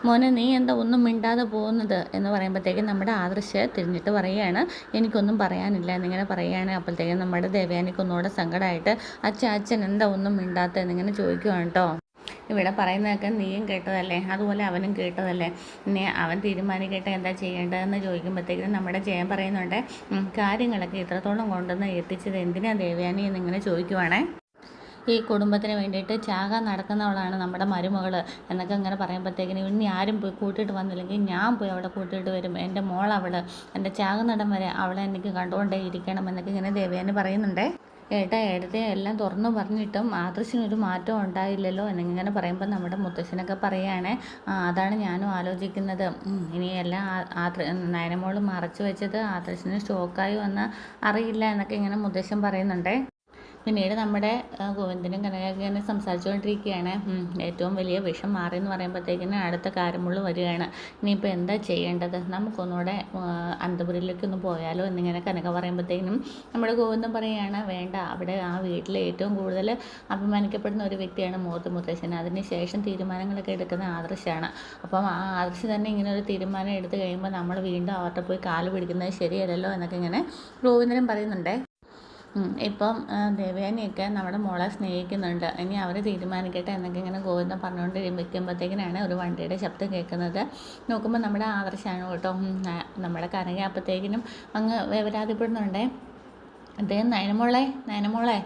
മോനെ നീ എന്താ ഒന്നും മിണ്ടാതെ പോകുന്നത് എന്ന് പറയുമ്പോഴത്തേക്കും നമ്മുടെ ആദർശ് തിരിഞ്ഞിട്ട് പറയുകയാണ്, എനിക്കൊന്നും പറയാനില്ല എന്നിങ്ങനെ പറയുകയാണ്. അപ്പോഴത്തേക്കും നമ്മുടെ ദേവയാനിക്ക് ഒന്നുകൂടെ സങ്കടമായിട്ട് അച്ഛൻ എന്താ ഒന്നും മിണ്ടാത്ത എന്നിങ്ങനെ ചോദിക്കുവാണ് കേട്ടോ. ഇവിടെ പറയുന്നതൊക്കെ നീയും കേട്ടതല്ലേ, അതുപോലെ അവനും കേട്ടതല്ലേ, ഇനി അവൻ തീരുമാനിക്കട്ടെ എന്താ ചെയ്യേണ്ടതെന്ന് ചോദിക്കുമ്പോഴത്തേക്കും നമ്മുടെ ജയം പറയുന്നുണ്ട്, കാര്യങ്ങളൊക്കെ ഇത്രത്തോളം കൊണ്ടുവന്ന് എത്തിച്ചത് എന്തിനാ ദേവയാനി എന്നിങ്ങനെ ചോദിക്കുവാണേ. ഈ കുടുംബത്തിന് വേണ്ടിയിട്ട് ചാകാൻ നടക്കുന്നവളാണ് നമ്മുടെ മരുമകൾ എന്നൊക്കെ ഇങ്ങനെ പറയുമ്പോഴത്തേക്കിനും ഇനി ആരും പോയി കൂട്ടിയിട്ട് വന്നില്ലെങ്കിൽ ഞാൻ പോയി അവിടെ കൂട്ടിയിട്ട് വരും, എൻ്റെ മോളവൾ, എൻ്റെ ചാകുന്നിടം വരെ അവളെ എനിക്ക് കണ്ടുകൊണ്ടേ ഇരിക്കണം എന്നൊക്കെ ഇങ്ങനെ ദേവയാനി പറയുന്നുണ്ട്. ഏട്ടത്തെ എല്ലാം തുറന്നു പറഞ്ഞിട്ടും ആദർശിനൊരു മാറ്റം ഉണ്ടായില്ലല്ലോ എന്നിങ്ങനെ പറയുമ്പോൾ നമ്മുടെ മുത്തശ്ശനൊക്കെ പറയുകയാണെ, അതാണ് ഞാനും ആലോചിക്കുന്നത്. ഇനിയെല്ലാം നയനമോൾ മറച്ചു വെച്ചത് ആദർശിന് സ്റ്റോക്കായി വന്ന് അറിയില്ല എന്നൊക്കെ ഇങ്ങനെ മുത്തശ്ശൻ പറയുന്നുണ്ട്. പിന്നീട് നമ്മുടെ ഗോവിന്ദനും കനകനെ സംസാരിച്ചുകൊണ്ടിരിക്കുകയാണ്. ഏറ്റവും വലിയ വിഷം മാറിയെന്ന് പറയുമ്പോഴത്തേക്കിന് അടുത്ത കാര്യമുള്ള വരികയാണ്. ഇനിയിപ്പോൾ എന്താ ചെയ്യേണ്ടത്, നമുക്കൊന്നുകൂടെ അന്തപുരിയിലേക്കൊന്ന് പോയാലോ എന്നിങ്ങനെ കനക പറയുമ്പോഴത്തേക്കിനും നമ്മുടെ ഗോവിന്ദൻ പറയുകയാണ്, വേണ്ട, അവിടെ ആ വീട്ടിൽ ഏറ്റവും കൂടുതൽ അഭിമാനിക്കപ്പെടുന്ന ഒരു വ്യക്തിയാണ് മുത്തശ്ശൻ. അതിനുശേഷം തീരുമാനങ്ങളൊക്കെ എടുക്കുന്ന ആദർശാണ്. അപ്പം ആ ആദർശ് തന്നെ ഇങ്ങനെ ഒരു തീരുമാനം എടുത്തു കഴിയുമ്പോൾ നമ്മൾ വീണ്ടും അവരുടെ പോയി കാല് പിടിക്കുന്നത് ശരിയല്ലല്ലോ എന്നൊക്കെ ഇങ്ങനെ ഗോവിന്ദനും പറയുന്നുണ്ട്. ഇപ്പം ദേവയാനിയൊക്കെ നമ്മുടെ മോളെ സ്നേഹിക്കുന്നുണ്ട്, ഇനി അവർ തീരുമാനിക്കട്ടെ എന്നൊക്കെ ഇങ്ങനെ ഗോവിന്ദൻ പറഞ്ഞുകൊണ്ട് വെക്കുമ്പോഴത്തേക്കിനാണ് ഒരു വണ്ടിയുടെ ശബ്ദം കേൾക്കുന്നത്. നോക്കുമ്പോൾ നമ്മുടെ ആദർശമാണ് കേട്ടോ. നമ്മുടെ കനക അപ്പോഴത്തേക്കിനും അങ്ങ് വേവരാതിപ്പെടുന്നുണ്ടേ. അദ്ദേഹം നയനമോളെ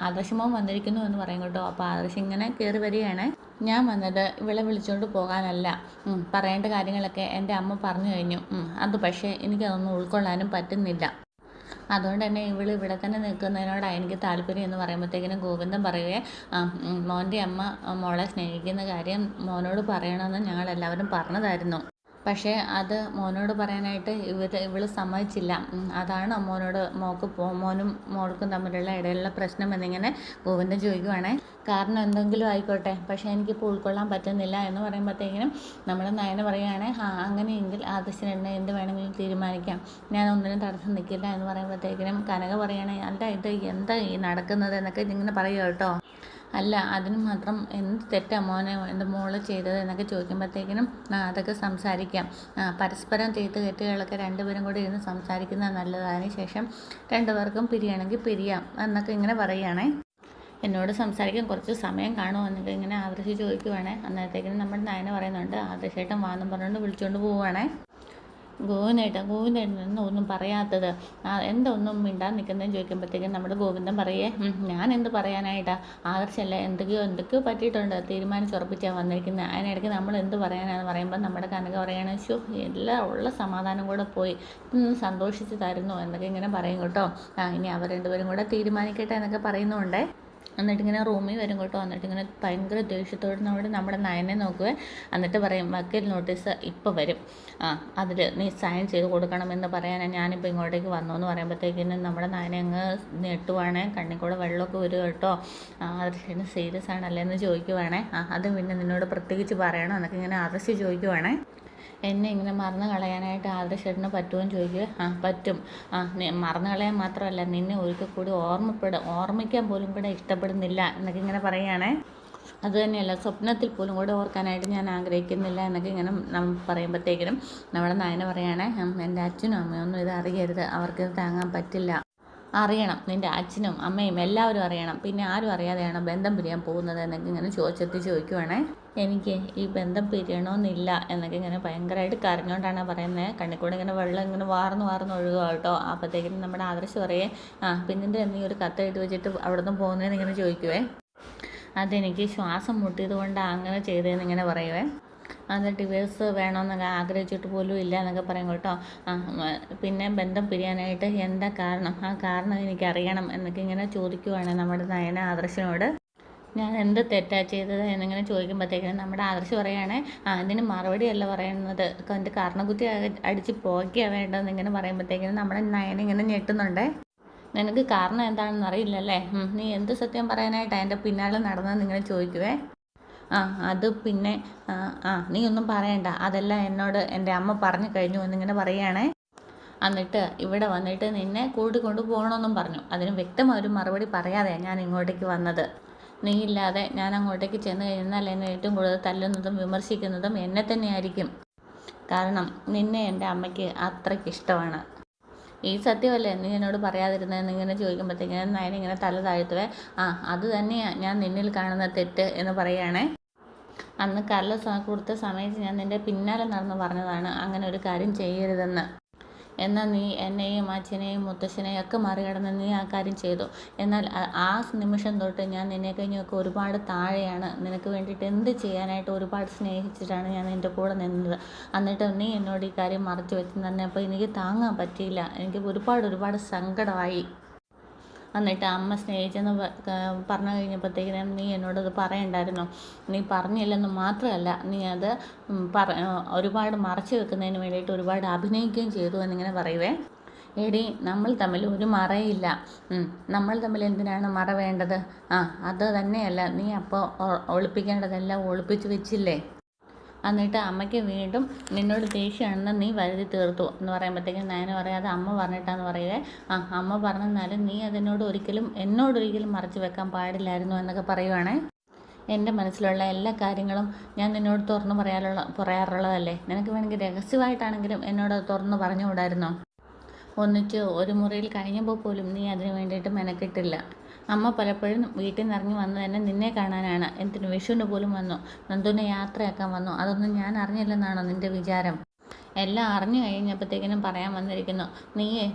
ആദർശമോൻ വന്നിരിക്കുന്നു എന്ന് പറയും കേട്ടോ. അപ്പോൾ ആദർശം ഇങ്ങനെ കയറി വരികയാണ്. ഞാൻ വന്നത് ഇവളെ വിളിച്ചുകൊണ്ട് പോകാനല്ല, പറയേണ്ട കാര്യങ്ങളൊക്കെ എൻ്റെ അമ്മ പറഞ്ഞു കഴിഞ്ഞു. അത് പക്ഷേ എനിക്കതൊന്നും ഉൾക്കൊള്ളാനും പറ്റുന്നില്ല. അതുകൊണ്ട് തന്നെ ഇവിടെ തന്നെ നിൽക്കുന്നതിനോടാണ് എനിക്ക് താല്പര്യം എന്ന് പറയുമ്പോഴത്തേക്കിനും ഗോവിന്ദൻ പറയുകയെ, മോൻ്റെ അമ്മ മോളെ സ്നേഹിക്കുന്ന കാര്യം മോനോട് പറയണമെന്ന് ഞങ്ങളെല്ലാവരും പറഞ്ഞതായിരുന്നു. പക്ഷേ അത് മോനോട് പറയാനായിട്ട് ഇവൾ സമ്മതിച്ചില്ല. അതാണ് മോനും മോൾക്കും തമ്മിലുള്ള ഇടയിലുള്ള പ്രശ്നം എന്നിങ്ങനെ ഗോവിന്ദൻ ചോദിക്കുവാണേ. കാരണം എന്തെങ്കിലും ആയിക്കോട്ടെ, പക്ഷേ എനിക്കിപ്പോൾ ഉൾക്കൊള്ളാൻ പറ്റുന്നില്ല എന്ന് പറയുമ്പോഴത്തേക്കിനും നമ്മൾ നയന പറയുകയാണ്, അങ്ങനെയെങ്കിൽ ആദർശന് എന്ത് വേണമെങ്കിലും തീരുമാനിക്കാം, ഞാൻ ഒന്നിനും തടസ്സം നിൽക്കില്ല എന്ന് പറയുമ്പോഴത്തേക്കിനും കനക പറയുകയാണെ, അല്ല ഇത് എന്താ ഈ നടക്കുന്നത് എന്നൊക്കെ ഇങ്ങനെ പറയുക കേട്ടോ. അല്ല, അതിന് മാത്രം എന്ത് തെറ്റാ മോനെ എൻ്റെ മോള് ചെയ്തത് എന്നൊക്കെ ചോദിക്കുമ്പോഴത്തേക്കിനും അതൊക്കെ സംസാരിക്കാം, പരസ്പരം തെറ്റുകളൊക്കെ രണ്ടുപേരും കൂടി ഇരുന്ന് സംസാരിക്കുന്നത് നല്ലതാണ്, ശേഷം രണ്ടുപേർക്കും പിരിയണമെങ്കിൽ പിരിയാം എന്നൊക്കെ ഇങ്ങനെ പറയുകയാണേ. എന്നോട് സംസാരിക്കാൻ കുറച്ച് സമയം കാണുമോ എന്നൊക്കെ ഇങ്ങനെ ആദർശ് ചോദിക്കുവാണേ. അന്നേരത്തേക്കിനും നമ്മുടെ നയന പറയുന്നുണ്ട്, ആദർശേട്ടൻ വാന്നും പറഞ്ഞുകൊണ്ട് വിളിച്ചുകൊണ്ട് പോവുകയാണേ. ഗോവിന്ദേട്ടൻ ഒന്നും പറയാത്തത്, എന്താ ഒന്നും മിണ്ടാൻ നിൽക്കുന്നതെന്ന് ചോദിക്കുമ്പോഴത്തേക്കും നമ്മുടെ ഗോവിന്ദൻ പറയേ, ഞാൻ എന്ത് പറയാനായിട്ടാ, ആദർശല്ല എന്തൊക്കെയോ പറ്റിയിട്ടുണ്ട്, തീരുമാനിച്ചുറപ്പിച്ചാണ് വന്നിരിക്കുന്നത്, അതിനിടയ്ക്ക് നമ്മൾ എന്ത് പറയാനാണെന്ന് പറയുമ്പോൾ നമ്മുടെ കനക പറയണ, എല്ലാം ഉള്ള സമാധാനം കൂടെ പോയി, സന്തോഷിച്ച് തരുന്നു എന്നൊക്കെ ഇങ്ങനെ പറയും കേട്ടോ. ഇനി അവർ രണ്ടുപേരും കൂടെ തീരുമാനിക്കട്ടെ എന്നൊക്കെ പറയുന്നുണ്ടേ. എന്നിട്ടിങ്ങനെ റൂമിൽ വരും കേട്ടോ. എന്നിട്ടിങ്ങനെ ഭയങ്കര ദേഷ്യത്തോട് നമ്മുടെ നയനെ നോക്കുവേ. എന്നിട്ട് പറയും, വക്കീൽ നോട്ടീസ് ഇപ്പോൾ വരും, അതിൽ നീ സൈൻ ചെയ്ത് കൊടുക്കണമെന്ന് പറയാനാണ് ഞാനിപ്പോൾ ഇങ്ങോട്ടേക്ക് വന്നു എന്ന് പറയുമ്പോഴത്തേക്കിനും നമ്മുടെ നയനെ അങ്ങ് ഞെട്ടുവാണേ. കണ്ണിൽ കൂടെ വെള്ളമൊക്കെ വരും കേട്ടോ. ആദർശന് സീരിയസ് ആണല്ലേ എന്ന് ചോദിക്കുവാണേ. അത് പിന്നെ നിന്നോട് പ്രത്യേകിച്ച് പറയണം എന്നൊക്കെ ഇങ്ങനെ ആദർശ് ചോദിക്കുവാണേ. എന്നെ ഇങ്ങനെ മറന്നു കളയാനായിട്ട് ആദർശേട്ടന് പറ്റുമെന്ന് ചോദിക്കുക. പറ്റും. മറന്നു കളയാൻ മാത്രമല്ല, നിന്നെ ഒരിക്കൽ കൂടി ഓർമ്മിക്കാൻ പോലും കൂടെ ഇഷ്ടപ്പെടുന്നില്ല എന്നൊക്കെ ഇങ്ങനെ പറയുകയാണേ. അതുതന്നെയല്ല, സ്വപ്നത്തിൽ പോലും കൂടെ ഓർക്കാനായിട്ട് ഞാൻ ആഗ്രഹിക്കുന്നില്ല എന്നൊക്കെ ഇങ്ങനെ പറയുമ്പോഴത്തേക്കിനും നമ്മുടെ നയന പറയുകയാണേ, എൻ്റെ അച്ഛനും അമ്മയൊന്നും ഇത് അറിയരുത്, അവർക്കിത് താങ്ങാൻ പറ്റില്ല. അറിയണം, നിൻ്റെ അച്ഛനും അമ്മയും എല്ലാവരും അറിയണം, പിന്നെ ആരും അറിയാതെയാണ് ബന്ധം പിരിയാൻ പോകുന്നത് എന്നൊക്കെ ഇങ്ങനെ ചോദിക്കുവാണേ. എനിക്ക് ഈ ബന്ധം പിരിയണമെന്നില്ല എന്നൊക്കെ ഇങ്ങനെ ഭയങ്കരമായിട്ട് കരഞ്ഞുകൊണ്ടാണ് പറയുന്നത്. കണ്ണിക്കൂടെ ഇങ്ങനെ വെള്ളം ഇങ്ങനെ വാർന്ന് ഒഴുകുക കേട്ടോ. അപ്പോഴത്തേക്കും നമ്മുടെ ആദർശ് പറയേ, പിന്നെ നീ ഒരു കത്ത് എഴുതി വെച്ചിട്ട് അവിടെ നിന്ന് പോകുന്നതെന്ന് ഇങ്ങനെ ചോദിക്കുവേ. അതെനിക്ക് ശ്വാസം മുട്ടിയത് കൊണ്ടാണ് അങ്ങനെ ചെയ്തതെന്നിങ്ങനെ പറയുവേ. അത് ഡിവേഴ്സ് വേണമെന്നൊക്കെ ആഗ്രഹിച്ചിട്ട് പോലും ഇല്ല എന്നൊക്കെ പറയും കേട്ടോ. പിന്നെ ബന്ധം പിരിയാനായിട്ട് എന്താ കാരണം, ആ കാരണം എനിക്കറിയണം എന്നൊക്കെ ഇങ്ങനെ ചോദിക്കുവാണ് നമ്മുടെ നയന ആദർശിനോട്. ഞാൻ എന്ത് തെറ്റാ ചെയ്തത് എന്നിങ്ങനെ ചോദിക്കുമ്പോഴത്തേക്കിനും നമ്മുടെ ആദർശ് പറയുകയാണെ, അതിന് മറുപടിയല്ല പറയുന്നത്, എൻ്റെ കാരണക്കുത്തി അടിച്ച് പോവുകയാണ് വേണ്ടതെന്ന് ഇങ്ങനെ പറയുമ്പോഴത്തേക്കിനും നമ്മുടെ നയന ഇങ്ങനെ ഞെട്ടുന്നുണ്ട്. നിനക്ക് കാരണം എന്താണെന്ന് അറിയില്ലല്ലേ, നീ എന്ത് സത്യം പറയാനായിട്ടാണ് എൻ്റെ പിന്നാലെ നടന്നതെന്ന് ഇങ്ങനെ ചോദിക്കുവേ. അത് പിന്നെ നീ ഒന്നും പറയണ്ട, അതെല്ലാം എന്നോട് എൻ്റെ അമ്മ പറഞ്ഞു കഴിഞ്ഞു എന്നിങ്ങനെ പറയുകയാണേ. എന്നിട്ട് ഇവിടെ വന്നിട്ട് നിന്നെ കൂട്ടിക്കൊണ്ട് പോകണമെന്നും പറഞ്ഞു. അതിന് വ്യക്തമായൊരു മറുപടി പറയാതെയാണ് ഞാൻ ഇങ്ങോട്ടേക്ക് വന്നത്. നീ ഇല്ലാതെ ഞാൻ അങ്ങോട്ടേക്ക് ചെന്ന് കഴിഞ്ഞാൽ എന്നെ ഏറ്റവും കൂടുതൽ തല്ലുന്നതും വിമർശിക്കുന്നതും എന്നെ തന്നെയായിരിക്കും. കാരണം നിന്നെ എൻ്റെ അമ്മയ്ക്ക് അത്രയ്ക്ക് ഇഷ്ടമാണ്. ഈ സത്യമല്ലേ നീ എന്നോട് പറയാതിരുന്നതെന്ന് ഇങ്ങനെ ചോദിക്കുമ്പോഴത്തേക്കും നയന ഇങ്ങനെ തല താഴ്ത്തുവേ. അത് തന്നെയാണ് ഞാൻ നിന്നിൽ കാണുന്ന തെറ്റ് എന്ന് പറയുകയാണേ. അന്ന് കള്ള കൊടുത്ത സമയത്ത് ഞാൻ നിൻ്റെ പിന്നാലെ നടന്ന് പറഞ്ഞതാണ് അങ്ങനെ ഒരു കാര്യം ചെയ്യരുതെന്ന്. എന്നാൽ നീ എന്നെയും അച്ഛനെയും മുത്തശ്ശനെയും ഒക്കെ മറികടന്ന് നീ ആ കാര്യം ചെയ്തു. എന്നാൽ ആ നിമിഷം തൊട്ട് ഞാൻ നിന്നെ കഴിഞ്ഞൊക്കെ ഒരുപാട് താഴെയാണ്. നിനക്ക് വേണ്ടിയിട്ട് എന്ത് ചെയ്യാനായിട്ട് ഒരുപാട് സ്നേഹിച്ചിട്ടാണ് ഞാൻ നിൻ്റെ കൂടെ നിന്നത്. എന്നിട്ട് നീ എന്നോട് ഈ കാര്യം മറച്ചു വെച്ച് തന്നെ അപ്പോൾ എനിക്ക് താങ്ങാൻ പറ്റിയില്ല. എനിക്ക് ഒരുപാട് സങ്കടമായി. എന്നിട്ട് അമ്മ സ്നേഹിച്ചെന്ന് പറഞ്ഞു കഴിഞ്ഞപ്പോഴത്തേക്കിനും നീ എന്നോടത് പറയണ്ടായിരുന്നോ? നീ പറഞ്ഞില്ലെന്ന് മാത്രമല്ല നീ അത് ഒരുപാട് മറച്ചു വെക്കുന്നതിന് വേണ്ടിയിട്ട് ഒരുപാട് അഭിനയിക്കുകയും ചെയ്തു എന്നിങ്ങനെ പറയുവേ. എടി നമ്മൾ തമ്മിൽ ഒരു മറയില്ല. നമ്മൾ തമ്മിൽ എന്തിനാണ് മറ വേണ്ടത്? അത് തന്നെയല്ല നീ അപ്പോൾ ഒളിപ്പിക്കേണ്ടതെല്ലാം ഒളിപ്പിച്ച് വെച്ചില്ലേ? എന്നിട്ട് അമ്മയ്ക്ക് വീണ്ടും നിന്നോട് ദേഷ്യമാണെന്ന് നീ വരുതി തീർത്തു എന്ന് പറയുമ്പോഴത്തേക്കും നയന പറയാതെ അമ്മ പറഞ്ഞിട്ടാന്ന് പറയുവേ. അമ്മ പറഞ്ഞെന്നാലും നീ എന്നോടൊരിക്കലും മറച്ചു വെക്കാൻ പാടില്ലായിരുന്നു എന്നൊക്കെ പറയുവാണേ. എൻ്റെ മനസ്സിലുള്ള എല്ലാ കാര്യങ്ങളും ഞാൻ നിന്നോട് തുറന്നു പറയാറുള്ളതല്ലേ. നിനക്ക് വേണമെങ്കിൽ രഹസ്യമായിട്ടാണെങ്കിലും എന്നോട് തുറന്നു പറഞ്ഞുകൂടായിരുന്നോ? ഒന്നിച്ച് ഒരു മുറിയിൽ കഴിഞ്ഞപ്പോൾ പോലും നീ അതിന് വേണ്ടിയിട്ട് മെനക്കെട്ടില്ല. അമ്മ പലപ്പോഴും വീട്ടിൽ നിന്ന് ഇറങ്ങി വന്നു തന്നെ നിന്നെ കാണാനാണ്. എന്തിനു വിഷുവിന് പോലും വന്നു. നന്ദുവിനെ യാത്രയാക്കാൻ വന്നു. അതൊന്നും ഞാൻ അറിഞ്ഞില്ലെന്നാണോ നിൻ്റെ വിചാരം? എല്ലാം അറിഞ്ഞു കഴിഞ്ഞപ്പോഴത്തേക്കിനും പറയാൻ വന്നിരിക്കുന്നു. നീ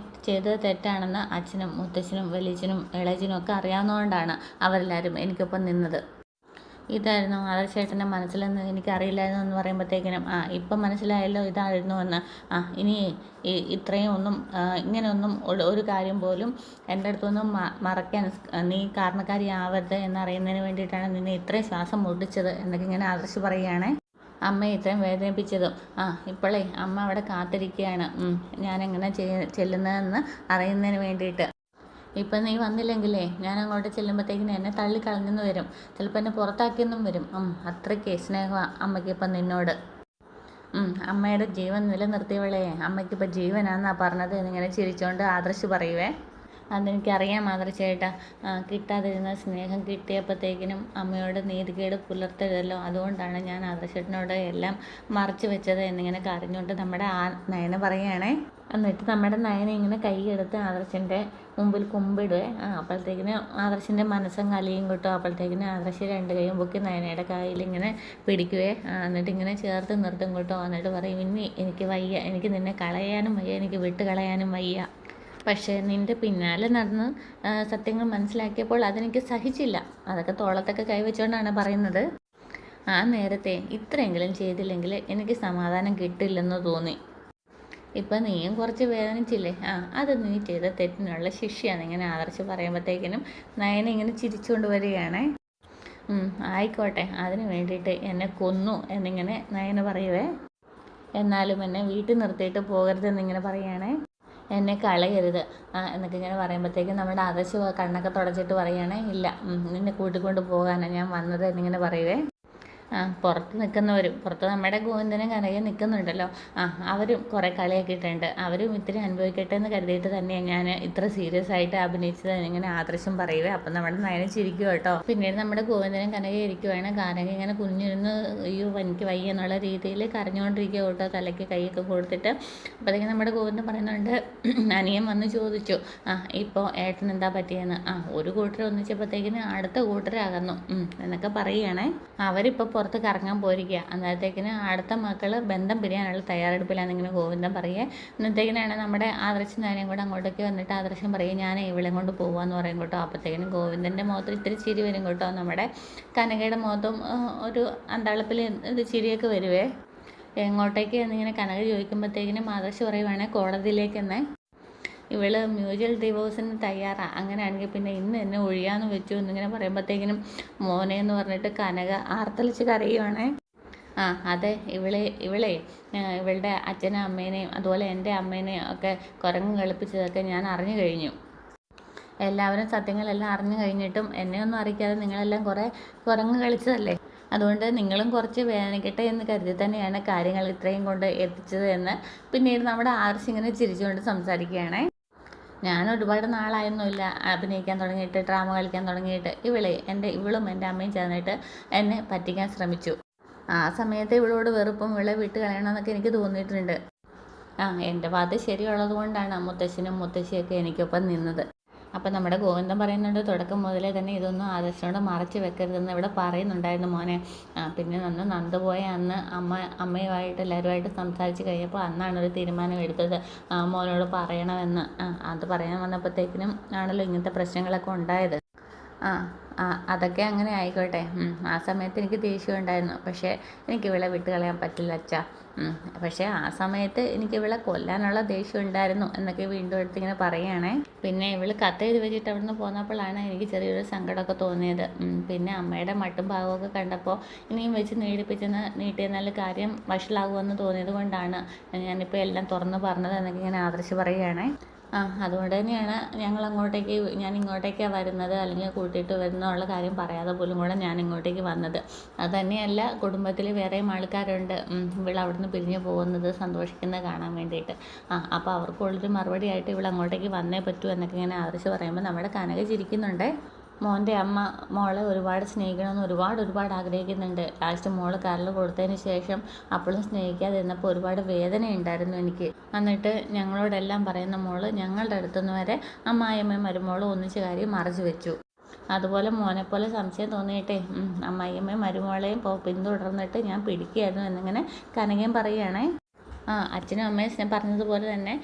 ചെയ്തത് തെറ്റാണെന്ന് അച്ഛനും മുത്തച്ഛനും വലിയച്ഛനും ഇളയച്ചനും ഒക്കെ അറിയാവുന്നതുകൊണ്ടാണ് അവരെല്ലാവരും എനിക്കൊപ്പം നിന്നത്. ഇതായിരുന്നു ആദർശേട്ടൻ്റെ മനസ്സിലെന്ന് എനിക്കറിയില്ലായിരുന്നു എന്ന് പറയുമ്പോഴത്തേക്കിനും ഇപ്പം മനസ്സിലായല്ലോ ഇതായിരുന്നു എന്ന്. ഇനി ഇത്രയും ഒന്നും ഇങ്ങനെയൊന്നും ഒരു കാര്യം പോലും എൻ്റെ അടുത്തൊന്നും മറയ്ക്കാൻ നീ കാരണക്കാരിയാവരുത് എന്നറിയുന്നതിന് വേണ്ടിയിട്ടാണ് നിന്നെ ഇത്രയും ശ്വാസം മുട്ടിച്ചത് എന്നൊക്കെ ഇങ്ങനെ ആദർശ് പറയുകയാണേ. അമ്മയെ ഇത്രയും വേദനിപ്പിച്ചതും ഇപ്പോഴേ അമ്മ അവിടെ കാത്തിരിക്കുകയാണ് ഞാനെങ്ങനെ ചെല്ലുന്നതെന്ന് അറിയുന്നതിന് വേണ്ടിയിട്ട്. ഇപ്പം നീ വന്നില്ലെങ്കിലേ ഞാൻ അങ്ങോട്ട് ചെല്ലുമ്പോഴത്തേക്കിനും എന്നെ തള്ളിക്കളഞ്ഞെന്ന് വരും. ചിലപ്പോൾ എന്നെ പുറത്താക്കിയെന്നും വരും. അത്രയ്ക്ക് സ്നേഹമാണ് അമ്മയ്ക്കിപ്പം നിന്നോട്. അമ്മയുടെ ജീവൻ നിലനിർത്തിയവളെ അമ്മയ്ക്കിപ്പോൾ ജീവനാണെന്നാണ് പറഞ്ഞത് എന്നിങ്ങനെ ചിരിച്ചുകൊണ്ട് ആദർശ് പറയുവേ. അതെനിക്കറിയാം ആദർശേട്ടാ. കിട്ടാതിരുന്ന സ്നേഹം കിട്ടിയപ്പോഴത്തേക്കിനും അമ്മയോട് നീതികേട് പുലർത്തരുതല്ലോ. അതുകൊണ്ടാണ് ഞാൻ ആദർശേട്ടനോട് എല്ലാം മറച്ചു വെച്ചത് എന്നിങ്ങനെ കരഞ്ഞുകൊണ്ട് നമ്മുടെ നയന പറയുകയാണേ. എന്നിട്ട് നമ്മുടെ നയന ഇങ്ങനെ കൈയെടുത്ത് ആദർശൻ്റെ മുമ്പിൽ കുമ്പിടുവേ. അപ്പോഴത്തേക്കിന് ആദർശൻ്റെ മനസ്സും കലയും കിട്ടും. അപ്പോഴത്തേക്കിന് ആദർശ് രണ്ട് കൈയും പൊക്കി നയനയുടെ കയ്യിൽ ഇങ്ങനെ പിടിക്കുവേ. എന്നിട്ട് ഇങ്ങനെ ചേർത്ത് നിർത്തും കേട്ടോ. എന്നിട്ട് പറയും ഇനി എനിക്ക് വയ്യ, എനിക്ക് നിന്നെ കളയാനും വയ്യ, എനിക്ക് വിട്ട് കളയാനും വയ്യ. പക്ഷേ നിൻ്റെ പിന്നാലെ നടന്ന് സത്യങ്ങൾ മനസ്സിലാക്കിയപ്പോൾ അതെനിക്ക് സഹിച്ചില്ല. അതൊക്കെ തോളത്തൊക്കെ കൈവച്ചുകൊണ്ടാണ് പറയുന്നത്. ആ നേരത്തെ ഇത്രയെങ്കിലും ചെയ്തില്ലെങ്കിൽ എനിക്ക് സമാധാനം കിട്ടില്ലെന്ന് തോന്നി. ഇപ്പം നീയും കുറച്ച് വേദനിച്ചില്ലേ? അത് നീ ചെയ്ത തെറ്റിനുള്ള ശിക്ഷയാണ് ഇങ്ങനെ ആദർശ് പറയുമ്പോഴത്തേക്കിനും നയന ഇങ്ങനെ ചിരിച്ചുകൊണ്ട് വരികയാണേ. ആയിക്കോട്ടെ, അതിന് വേണ്ടിയിട്ട് എന്നെ കൊന്നു എന്നിങ്ങനെ നയന പറയുവേ. എന്നാലും എന്നെ വീട്ടിൽ നിർത്തിയിട്ട് പോകരുതെന്നിങ്ങനെ പറയുകയാണേ. എന്നെ കളയരുത് എന്നൊക്കെ ഇങ്ങനെ പറയുമ്പോഴത്തേക്കും നമ്മുടെ ആദർശ് കണ്ണൊക്കെ തുടച്ചിട്ട് പറയുകയാണേ. ഇല്ല, നിന്നെ കൂട്ടിക്കൊണ്ട് പോകാനാണ് ഞാൻ വന്നത് എന്നിങ്ങനെ പറയുവേ. പുറത്ത് നിൽക്കുന്നവരും പുറത്ത് നമ്മുടെ ഗോവിന്ദനും കനകയും നിൽക്കുന്നുണ്ടല്ലോ, അവരും കുറേ കളിയാക്കിയിട്ടുണ്ട്. അവരും ഇത്തിരി അനുഭവിക്കട്ടെ എന്ന് കരുതിയിട്ട് തന്നെയാണ് ഞാൻ ഇത്ര സീരിയസ് ആയിട്ട് അഭിനയിച്ചത് എന്നിങ്ങനെ ആദർശം പറയുവേ. അപ്പം നമ്മുടെ നയന ചിരിക്കും കേട്ടോ. പിന്നീട് നമ്മുടെ ഗോവിന്ദനും കനകയും ഇരിക്കുവാണ്. കനക ഇങ്ങനെ കുഞ്ഞിരുന്ന് അയ്യോ എനിക്ക് വയ്യ എന്നുള്ള രീതിയിൽ കരഞ്ഞുകൊണ്ടിരിക്കുക കേട്ടോ, തലയ്ക്ക് കൈയൊക്കെ കൊടുത്തിട്ട്. അപ്പോഴത്തേക്കും നമ്മുടെ ഗോവിന്ദൻ പറയുന്നുണ്ട്, അനിയൻ വന്ന് ചോദിച്ചു ഇപ്പോൾ ഏട്ടൻ എന്താ പറ്റിയെന്ന്. ഒരു കൂട്ടർ ഒന്നിച്ചപ്പോഴത്തേക്കിന് അടുത്ത കൂട്ടരാകുന്നു എന്നൊക്കെ പറയുകയാണേ. അവരിപ്പോൾ പുറത്ത് കറങ്ങാൻ പോയിരിക്കുക. അന്നേരത്തേക്കിന് അടുത്ത മക്കൾ ബന്ധം പിരിയാനുള്ള തയ്യാറെടുപ്പിലാണെന്നിങ്ങനെ ഗോവിന്ദൻ പറയുക. ഇന്നത്തേക്കിനാണ് നമ്മുടെ ആദർശം ഞാനും കൂടെ അങ്ങോട്ടേക്ക് വന്നിട്ട് ആദർശം പറയുക ഞാൻ ഇവളെ കൊണ്ട് പോകാമെന്ന് പറയും കേട്ടോ. അപ്പോഴത്തേക്കിനും ഗോവിന്ദൻ്റെ മുഖത്ത് ഇത്തിരി ചിരി വരും കേട്ടോ. നമ്മുടെ കനകയുടെ മുഖത്തും ഒരു അന്താളപ്പിൽ ഇത് ചിരിയൊക്കെ വരുവേ. എങ്ങോട്ടേക്ക് എന്നിങ്ങനെ കനക ചോദിക്കുമ്പോഴത്തേക്കിനും ആദർശം പറയുവാണെങ്കിൽ കോടതിയിലേക്കെന്നേ. ഇവള് മ്യൂച്വൽ ഡിവോഴ്സിന് തയ്യാറാണ്, അങ്ങനെയാണെങ്കിൽ പിന്നെ ഇന്ന് എന്നെ ഒഴിയാന്ന് വെച്ചു എന്നിങ്ങനെ പറയുമ്പോഴത്തേക്കിനും മോനെ എന്ന് പറഞ്ഞിട്ട് കനക ആർത്തലിച്ച് കരയുവാണേ. അതെ, ഇവളുടെ അച്ഛനും അമ്മേനെയും അതുപോലെ എൻ്റെ അമ്മേനെയും ഒക്കെ കുരങ്ങ് കളിപ്പിച്ചതൊക്കെ ഞാൻ അറിഞ്ഞു കഴിഞ്ഞു. എല്ലാവരും സത്യങ്ങളെല്ലാം അറിഞ്ഞു കഴിഞ്ഞിട്ടും എന്നെ ഒന്നും അറിയിക്കാതെ നിങ്ങളെല്ലാം കുറേ കുരങ്ങ് കളിച്ചതല്ലേ. അതുകൊണ്ട് നിങ്ങളും കുറച്ച് വേദനിക്കട്ടെ എന്ന് കരുതി തന്നെയാണ് കാര്യങ്ങൾ ഇത്രയും കൊണ്ട് എത്തിച്ചത് എന്ന് പിന്നീട് നമ്മുടെ ആദർശ് ഇങ്ങനെ ചിരിച്ചുകൊണ്ട് സംസാരിക്കുകയാണേ. ഞാൻ ഒരുപാട് നാളായൊന്നുമില്ല അഭിനയിക്കാൻ തുടങ്ങിയിട്ട്, ഡ്രാമ കളിക്കാൻ തുടങ്ങിയിട്ട്. ഇവളും എൻ്റെ അമ്മയും ചേർന്നിട്ട് എന്നെ പറ്റിക്കാൻ ശ്രമിച്ചു. ആ സമയത്ത് ഇവളോട് വെറുപ്പും ഇവളെ വിട്ട് കളയണമെന്നൊക്കെ എനിക്ക് തോന്നിയിട്ടുണ്ട്. എൻ്റെ ഭാഗത്ത് ശരിയുള്ളത് കൊണ്ടാണ് മുത്തശ്ശനും മുത്തശ്ശിയൊക്കെ എനിക്കൊപ്പം നിന്നത്. അപ്പം നമ്മുടെ ഗോവിന്ദൻ പറയുന്നുണ്ട്, തുടക്കം മുതലേ തന്നെ ഇതൊന്നും ആദർശനോട് മറച്ച് വെക്കരുതെന്ന് ഇവിടെ പറയുന്നുണ്ടായിരുന്നു മോനെ. പിന്നെ നന്ദു പോയ അന്ന് അമ്മയുമായിട്ട് എല്ലാവരുമായിട്ട് സംസാരിച്ച് കഴിഞ്ഞപ്പോൾ അന്നാണ് ഒരു തീരുമാനം എടുത്തത്, മോനോട് പറയണമെന്ന്. അത് പറയാൻ വന്നപ്പോഴത്തേക്കിനും ആണല്ലോ ഇങ്ങനത്തെ പ്രശ്നങ്ങളൊക്കെ ഉണ്ടായത്. ആ അതൊക്കെ അങ്ങനെ ആയിക്കോട്ടെ. ആ സമയത്ത് എനിക്ക് ദേഷ്യം ഉണ്ടായിരുന്നു. പക്ഷേ എനിക്ക് ഇവളെ വിട്ട് കളയാൻ പറ്റില്ല അച്ഛാ. പക്ഷേ ആ സമയത്ത് എനിക്ക് ഇവളെ കൊല്ലാനുള്ള ദേഷ്യം ഉണ്ടായിരുന്നു എന്നൊക്കെ വീണ്ടും എടുത്തിങ്ങനെ പറയുകയാണേ. പിന്നെ ഇവൾ കത്തെഴുതി വെച്ചിട്ട് അവിടെ നിന്ന് പോന്നപ്പോഴാണ് എനിക്ക് ചെറിയൊരു സങ്കടമൊക്കെ തോന്നിയത്. പിന്നെ അമ്മയുടെ മട്ടും ഭാവമൊക്കെ കണ്ടപ്പോൾ ഇനിയും വെച്ച് നീട്ടിയെന്നാൽ കാര്യം വഷളാകുമെന്ന് തോന്നിയത് കൊണ്ടാണ് ഞാനിപ്പോൾ എല്ലാം തുറന്ന് പറഞ്ഞത് എന്നൊക്കെ ഇങ്ങനെ ആദർശ് പറയുകയാണേ. അതുകൊണ്ട് തന്നെയാണ് ഞാൻ ഇങ്ങോട്ടേക്കാണ് വരുന്നത്, അല്ലെങ്കിൽ കൂട്ടിയിട്ട് വരുന്നുള്ള കാര്യം പറയാതെ പോലും കൂടെ ഞാൻ ഇങ്ങോട്ടേക്ക് വന്നത്. അത് തന്നെയല്ല, കുടുംബത്തിൽ വേറെയും ആൾക്കാരുണ്ട് ഇവൾ അവിടുന്ന് പിരിഞ്ഞു പോകുന്നത് സന്തോഷിക്കുന്നത് കാണാൻ വേണ്ടിയിട്ട്. അപ്പോൾ അവർക്കുള്ളൊരു മറുപടി ആയിട്ട് ഇവൾ അങ്ങോട്ടേക്ക് വന്നേ പറ്റൂ എന്നൊക്കെ ഇങ്ങനെ ആദർശ് പറയുമ്പോൾ നമ്മുടെ കനക ചിരിക്കുന്നുണ്ട്. മോൻ്റെ അമ്മ മോളെ ഒരുപാട് സ്നേഹിക്കണമെന്ന് ഒരുപാട് ആഗ്രഹിക്കുന്നുണ്ട്. ലാസ്റ്റ് മോള് കരൾ കൊടുത്തതിന് ശേഷം അപ്പോഴും സ്നേഹിക്കാതിരുന്നപ്പോൾ ഒരുപാട് വേദനയുണ്ടായിരുന്നു എനിക്ക്. എന്നിട്ട് ഞങ്ങളോടെല്ലാം പറയുന്ന മോള് ഞങ്ങളുടെ അടുത്തുനിന്ന് വരെ അമ്മായിയമ്മയും മരുമോളും ഒന്നിച്ച് കാര്യം മറച്ചു വെച്ചു. അതുപോലെ മോനെപ്പോലെ സംശയം തോന്നിയിട്ടേ അമ്മായിയമ്മയും മരുമോളെയും പിന്തുടർന്നിട്ട് ഞാൻ പിടിക്കുകയായിരുന്നു എന്നിങ്ങനെ കനകയും പറയുകയാണേ. അച്ഛനും അമ്മയും പറഞ്ഞതുപോലെ തന്നെ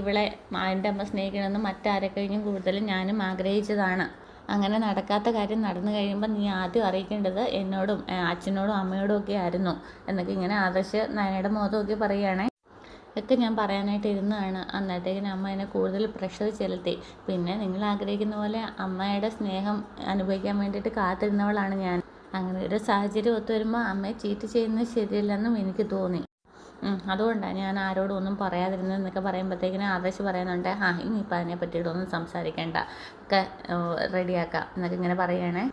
ഇവളെ എൻ്റെ അമ്മ സ്നേഹിക്കണമെന്ന് മറ്റാരെ കഴിഞ്ഞും കൂടുതലും ഞാനും ആഗ്രഹിച്ചതാണ്. അങ്ങനെ നടക്കാത്ത കാര്യം നടന്നു കഴിയുമ്പോൾ നീ ആദ്യം അറിയിക്കേണ്ടത് എന്നോടും അച്ഛനോടും അമ്മയോടും ഒക്കെ ആയിരുന്നു എന്നൊക്കെ ഇങ്ങനെ ആദർശ് നയനയുടെ മുഖത്തൊക്കെ പറയുകയാണേ. ഒക്കെ ഞാൻ പറയാനായിട്ട് ഇരുന്നതാണ്. അന്നത്തേക്കിന് അമ്മ എന്നെ കൂടുതൽ പ്രഷർ ചെലുത്തി. പിന്നെ നിങ്ങൾ ആഗ്രഹിക്കുന്ന പോലെ അമ്മയുടെ സ്നേഹം അനുഭവിക്കാൻ വേണ്ടിയിട്ട് കാത്തിരുന്നവളാണ് ഞാൻ. അങ്ങനെ ഒരു സാഹചര്യം ഒത്തു വരുമ്പോൾ അമ്മയെ ചീറ്റ് ചെയ്യുന്നത് ശരിയല്ലെന്നും എനിക്ക് തോന്നി. അതുകൊണ്ടാണ് ഞാൻ ആരോടും ഒന്നും പറയാതിരുന്നതെന്നൊക്കെ പറയുമ്പോഴത്തേക്കിനും ആദർശ് പറയുന്നുണ്ട്, ഇനിയിപ്പോൾ അതിനെ പറ്റിയിട്ടൊന്നും സംസാരിക്കേണ്ട, ഒക്കെ റെഡിയാക്കാം എന്നൊക്കെ ഇങ്ങനെ പറയുകയാണേ.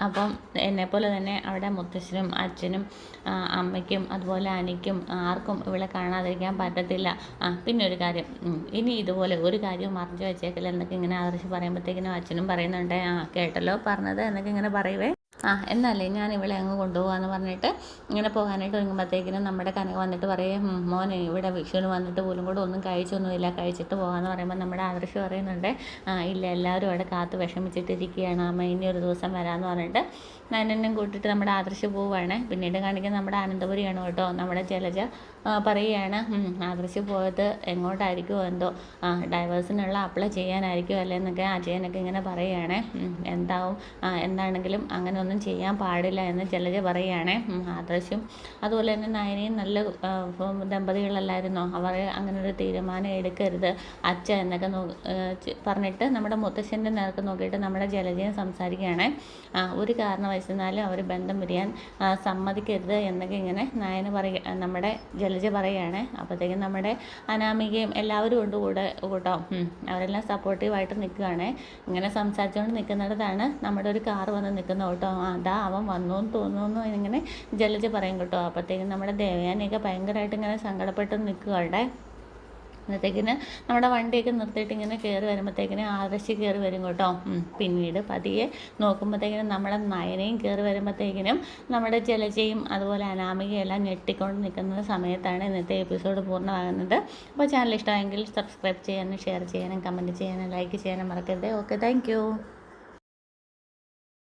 അപ്പം എന്നെപ്പോലെ തന്നെ അവിടെ മുത്തശ്ശനും അച്ഛനും അമ്മയ്ക്കും അതുപോലെ അനിക്കും ആർക്കും ഇവളെ കാണാതിരിക്കാൻ പറ്റത്തില്ല. പിന്നെ ഒരു കാര്യം, ഇനി ഇതുപോലെ ഒരു കാര്യവും മറച്ചു വെച്ചേക്കില്ല എന്നൊക്കെ ഇങ്ങനെ ആദർശ് പറയുമ്പോഴത്തേക്കിനും അച്ഛനും പറയുന്നുണ്ട്, കേട്ടല്ലോ പറഞ്ഞത് എന്നൊക്കെ ഇങ്ങനെ പറയുവേ. എന്നല്ലേ ഞാൻ ഇവളെ അങ്ങ് കൊണ്ടുപോകാമെന്ന് പറഞ്ഞിട്ട് ഇങ്ങനെ പോകാനായിട്ട് ഒരുങ്ങുമ്പോഴത്തേക്കിനും നമ്മുടെ കനക വന്നിട്ട് പറയും, മോനെ ഇവിടെ വിഷുവിന് വന്നിട്ട് പോലും കൂടെ ഒന്നും കഴിച്ചൊന്നുമില്ല, കഴിച്ചിട്ട് പോകാമെന്ന് പറയുമ്പോൾ നമ്മുടെ ആദർശ് പറയുന്നുണ്ട്, ഇല്ല എല്ലാവരും അവിടെ കാത്ത് വിഷമിച്ചിട്ടിരിക്കുകയാണ്, അമ്മ ഇനി ഒരു ദിവസം വരാമെന്ന് പറഞ്ഞിട്ട് നയനെന്നും കൂട്ടിയിട്ട് നമ്മുടെ ആദർശ് പോവുകയാണ്. പിന്നീട് കാണിക്കുന്നത് നമ്മുടെ അനന്തപുരിയാണ് കേട്ടോ. നമ്മുടെ ജലജ പറയുകയാണ്, ആദർശ് പോയത് എങ്ങോട്ടായിരിക്കുമോ എന്തോ, ഡൈവേഴ്സിനുള്ള അപ്ലൈ ചെയ്യാനായിരിക്കും അല്ലേ എന്നൊക്കെ അജയനൊക്കെ ഇങ്ങനെ പറയുകയാണ്. എന്താണെങ്കിലും അങ്ങനെ ഒന്നും ചെയ്യാൻ പാടില്ല എന്ന് ജലജ പറയുകയാണ്. ആദർശും അതുപോലെ തന്നെ നയനയും നല്ല ദമ്പതികളല്ലായിരുന്നോ, അവർ അങ്ങനെ ഒരു തീരുമാനം എടുക്കരുത് അച്ഛ എന്നൊക്കെ പറഞ്ഞിട്ട് നമ്മുടെ മുത്തശ്ശൻ്റെ നേർക്ക് നോക്കിയിട്ട് നമ്മുടെ ജലജയും സംസാരിക്കുകയാണ്. ഒരു കാരണവശാലും അവർ ബന്ധം പിരിയാൻ സമ്മതിക്കരുത് എന്നൊക്കെ ഇങ്ങനെ നമ്മുടെ ജലജ പറയുകയാണ്. അപ്പോഴത്തേക്കും നമ്മുടെ അനാമികയും എല്ലാവരും ഉണ്ട് കൂടെ കേട്ടോ. അവരെല്ലാം സപ്പോർട്ടീവായിട്ട് നിൽക്കുകയാണ്. ഇങ്ങനെ സംസാരിച്ചുകൊണ്ട് നിൽക്കുന്നിടത്താണ് നമ്മുടെ ഒരു കാർ വന്ന് നിൽക്കുന്നത് കേട്ടോ. അതാ അവൻ വന്നു എന്ന് തോന്നുന്നു എന്നിങ്ങനെ ജലജ പറയും കേട്ടോ. അപ്പോഴത്തേക്കും നമ്മുടെ ദേവയാനിയൊക്കെ ഭയങ്കരമായിട്ട് ഇങ്ങനെ സങ്കടപ്പെട്ട് നിൽക്കുകയുടെ. അന്നത്തേക്കിന് നമ്മുടെ വണ്ടിയൊക്കെ നിർത്തിയിട്ട് ഇങ്ങനെ കയറി വരുമ്പോഴത്തേക്കിന് ആദർശ് കയറി വരും കേട്ടോ. പിന്നീട് പതിയെ നോക്കുമ്പോഴത്തേക്കിനും നമ്മളെ നയനയും കയറി വരുമ്പോഴത്തേക്കിനും നമ്മുടെ ജലജയും അതുപോലെ അനാമികയും എല്ലാം ഞെട്ടിക്കൊണ്ട് നിൽക്കുന്ന സമയത്താണ് ഇന്നത്തെ എപ്പിസോഡ് പൂർണ്ണമാകുന്നത്. അപ്പോൾ ചാനൽ ഇഷ്ടമായെങ്കിൽ സബ്സ്ക്രൈബ് ചെയ്യാനും ഷെയർ ചെയ്യാനും കമൻറ്റ് ചെയ്യാനും ലൈക്ക് ചെയ്യാനും മറക്കരുത്. Okay, thank